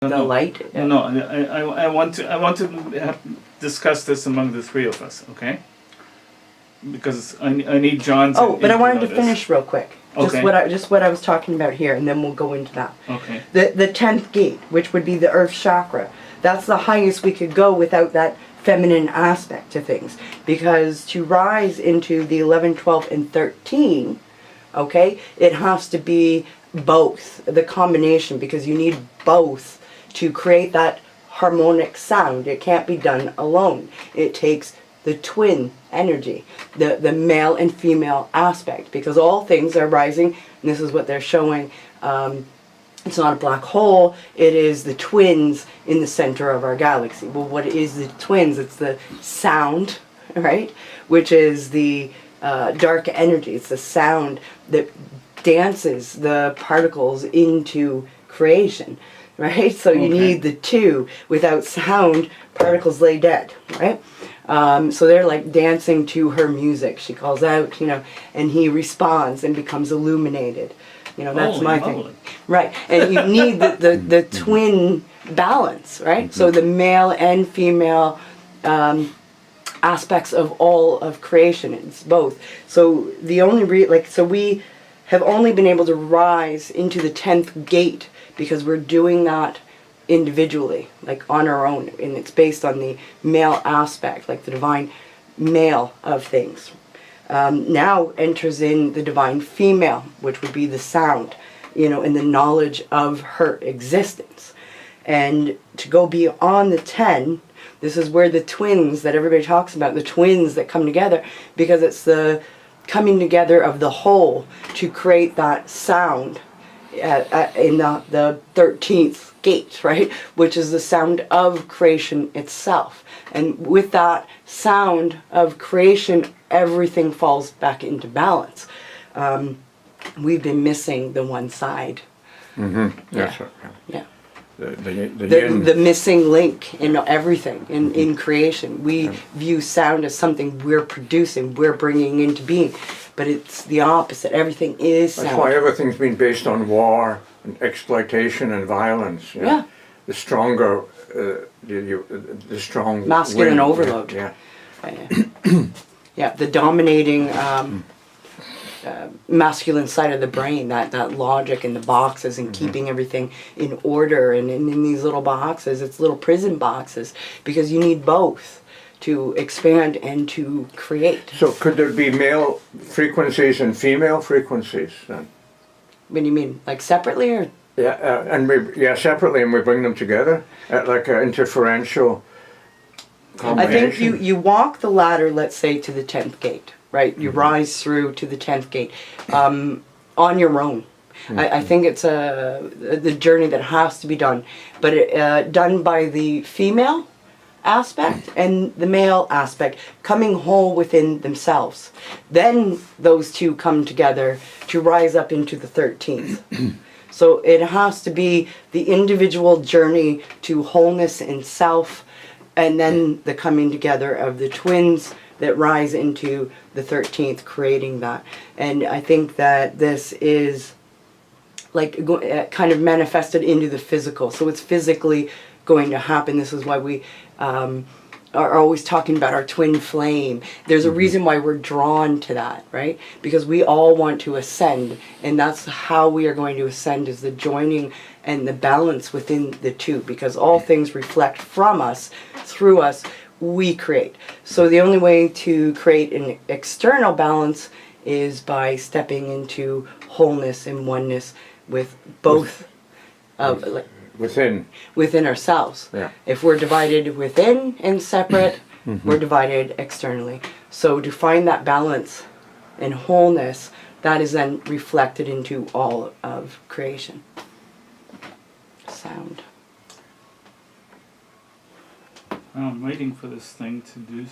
light. No, I want to discuss this among the three of us, okay? Because I need John's. Oh, but I wanted to this. finish real quick. Okay. Just what I was talking about here, and then we'll go into that. Okay. The 10th gate, which would be the earth chakra, that's the highest we could go without that feminine aspect to things. Because to rise into the 11, 12, and 13, okay, it has to be both, the combination, because you need both to create that harmonic sound. It can't be done alone. It takes the twin energy, the male and female aspect, because all things are rising, and this is what they're showing. It's not a black hole, it is the twins in the center of our galaxy. Well, what is the twins? It's the sound, right? Which is the dark energy. It's the sound that dances the particles into creation, right? So you need the two. Without sound, particles lay dead, right? So they're like dancing to her music. She calls out, and he responds and becomes illuminated. That's my thing. Right. And you need the twin balance, right? So the male and female aspects of all of creation. It's both. So the only so we have only been able to rise into the 10th gate because we're doing that individually, like on our own, and it's based on the male aspect, like the divine male of things. Now enters in the divine female, which would be the sound, and the knowledge of her existence. And to go beyond the 10, this is where the twins that everybody talks about, the twins that come together, because it's the coming together of the whole to create that sound in the 13th gate, right? Which is the sound of creation itself. And with that sound of creation, everything falls back into balance. We've been missing the one side. Mm-hmm. Yeah. Yes, Yeah. The missing link in everything, in creation. We view sound as something we're producing, we're bringing into being. But it's the opposite. Everything is sound. That's why everything's been based on war and exploitation and violence. Yeah. The stronger, the strong masculine win. overload. Yeah. Yeah, the dominating masculine side of the brain, that logic in the boxes and keeping everything in order, and in these little boxes, it's little prison boxes, because you need both to expand and to create. So could there be male frequencies and female frequencies then? What do you mean, like separately or? Yeah, separately, and we bring them together at like an interferential combination. I think you walk the ladder, let's say, to the 10th gate, right? You rise through to the 10th gate on your own. I think it's the journey that has to be done, but done by the female aspect and the male aspect, coming whole within themselves. Then those two come together to rise up into the 13th. So it has to be the individual journey to wholeness in self, and then the coming together of the twins that rise into the 13th, creating that. And I think that this is like kind of manifested into the physical. So it's physically going to happen. This is why we are always talking about our twin flame. There's a reason why we're drawn to that, right? Because we all want to ascend, and that's how we are going to ascend, is the joining and the balance within the two, because all things reflect from us, through us, we create. So the only way to create an external balance is by stepping into wholeness and oneness with both within ourselves. Yeah. If we're divided within and separate, we're divided externally. So to find that balance and wholeness, that is then reflected into all of creation. Sound. I'm waiting for this thing to do